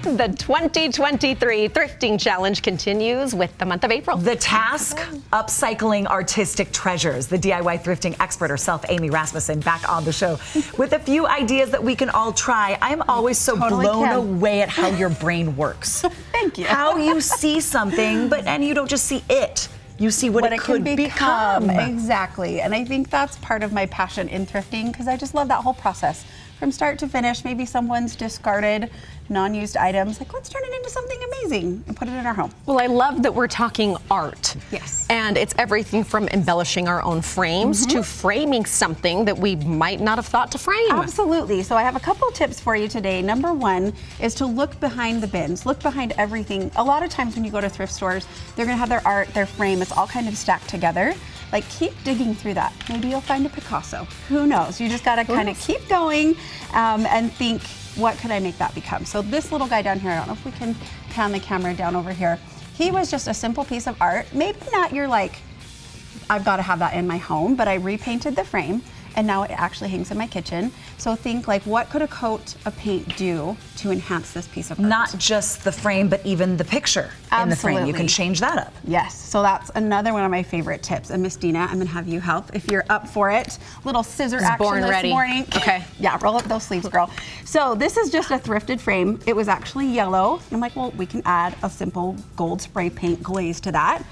The 2023 Thrifting Challenge continues with the month of April. The task, upcycling artistic treasures. The DIY thrifting expert herself, Amy Rasmussen, back on the show with a few ideas that we can all try. I'm always so blown away at how your brain works. Thank you. How you see something, and you don't just see it. You see what it could become. Exactly. And I think that's part of my passion in thrifting, because I just love that whole process. From start to finish, maybe someone's discarded non-used items, like let's turn it into something amazing and put it in our home. Well, I love that we're talking art. Yes. And it's everything from embellishing our own frames to framing something that we might not have thought to frame. Absolutely. So I have a couple tips for you today. Number one is to look behind the bins, look behind everything. A lot of times when you go to thrift stores, they're gonna have their art, their frame, it's all kind of stacked together. Like, keep digging through that. Maybe you'll find a Picasso. Who knows? You just gotta kind of keep going and think, what could I make that become? So this little guy down here, I don't know if we can pan the camera down over here. He was just a simple piece of art. Maybe not your like, I've gotta have that in my home, but I repainted the frame and now it actually hangs in my kitchen. So think like, what could a coat of paint do to enhance this piece of art? Not just the frame, but even the picture in the frame. You can change that up. Yes, so that's another one of my favorite tips. And Miss Dina, I'm gonna have you help if you're up for it. Little scissor action this morning. Okay. Yeah, roll up those sleeves, girl. So this is just a thrifted frame. It was actually yellow. I'm like, well, we can add a simple gold spray paint glaze to that.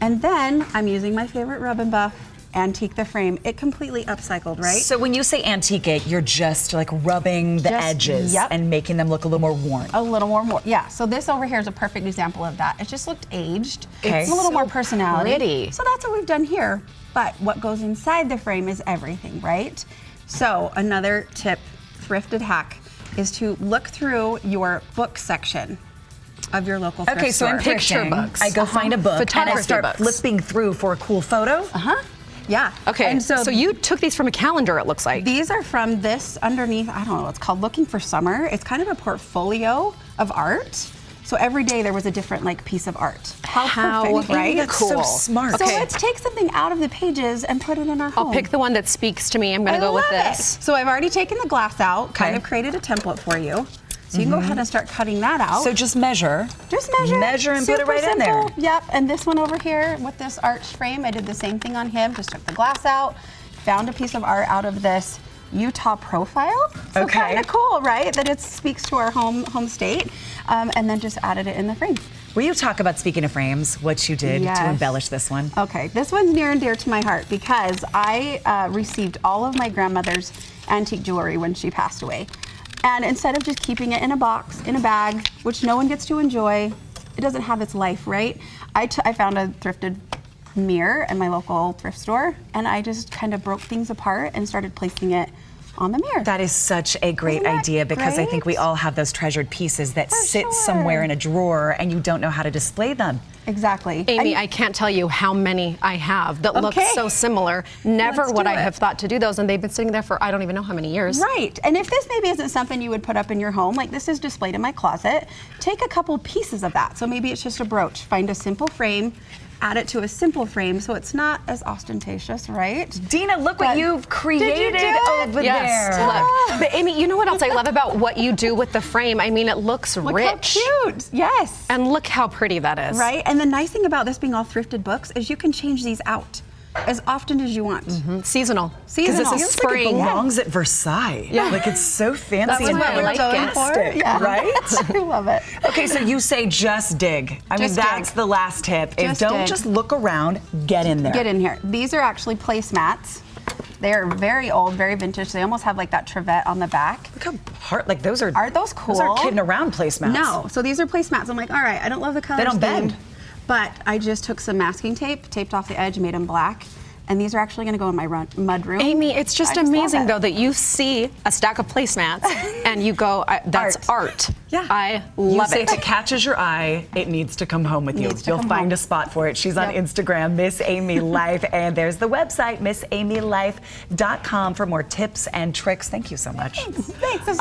And then I'm using my favorite Rub and Buff, antique the frame. It completely upcycled, right? So when you say antique it, you're just like rubbing the edges and making them look a little more worn. A little more, yeah. So this over here is a perfect example of that. It just looked aged. Okay. It's a little more personality. Pretty. So that's what we've done here. But what goes inside the frame is everything, right? So another tip, thrifted hack, is to look through your book section of your local thrift store. Okay, so in picture books. I go find a book and I start books. flipping through for a cool photo. Yeah. Okay, and so you took these from a calendar, it looks like. These are from this underneath, I don't know, it's called Looking for Summer. It's kind of a portfolio of art. So every day there was a different like piece of art. How perfect, right? That's so smart. So let's take something out of the pages and put it in our home. I'll pick the one that speaks to me. I'm gonna go with this. So I've already taken the glass out, kind of created a template for you. So you can go ahead and start cutting that out. So just measure. Just measure. Measure and put it right in there. Yep, and this one over here with this arch frame, I did the same thing on him, just took the glass out, found a piece of art out of this Utah profile. So kind of cool, right? That it speaks to our home state, and then just added it in the frame. Will you talk about, speaking of frames, what you did to embellish this one? Okay, this one's near and dear to my heart because I received all of my grandmother's antique jewelry when she passed away. And instead of just keeping it in a box, in a bag, which no one gets to enjoy, it doesn't have its life, right? I found a thrifted mirror in my local thrift store, and I just kind of broke things apart and started placing it on the mirror. That is such a great idea, because I think we all have those treasured pieces that sit somewhere in a drawer and you don't know how to display them. Exactly. Amy, I can't tell you how many I have that look so similar. Never would I have thought to do those, and they've been sitting there for I don't even know how many years. Right, and if this maybe isn't something you would put up in your home, like this is displayed in my closet, take a couple pieces of that. So maybe it's just a brooch. Find a simple frame, add it to a simple frame so it's not as ostentatious, right? Dina, look what you've created over there. Look. But Amy, you know what else I love about what you do with the frame? I mean, it looks rich. How cute, yes. And look how pretty that is. Right, and the nice thing about this being all thrifted books is you can change these out as often as you want. Seasonal. Because Seasonal. it feels like it belongs at Versailles. Yeah. Like it's so fancy That's and what I like fantastic, right? I love it. Okay, so you say just dig. I mean, that's the last tip. Don't just look around, get in there. Get in here. These are actually placemats. They're very old, very vintage. They almost have like that trivet on the back. Look how hard, like those are. Aren't those cool? Those aren't kidding around placemats. No, so these are placemats. I'm like, all right, I don't love the color. They don't bend. But I just took some masking tape, taped off the edge, made them black. And these are actually going to go in my mud room. Amy, it's just amazing, though, that you see a stack of placemats and you go, that's art. Yeah. I love it. You say it. if it catches your eye, it needs to come home with you. You'll find a spot for it. She's on Instagram, Miss Amy Life, and there's the website, missamylife.com, for more tips and tricks. Thank you so much. Thanks.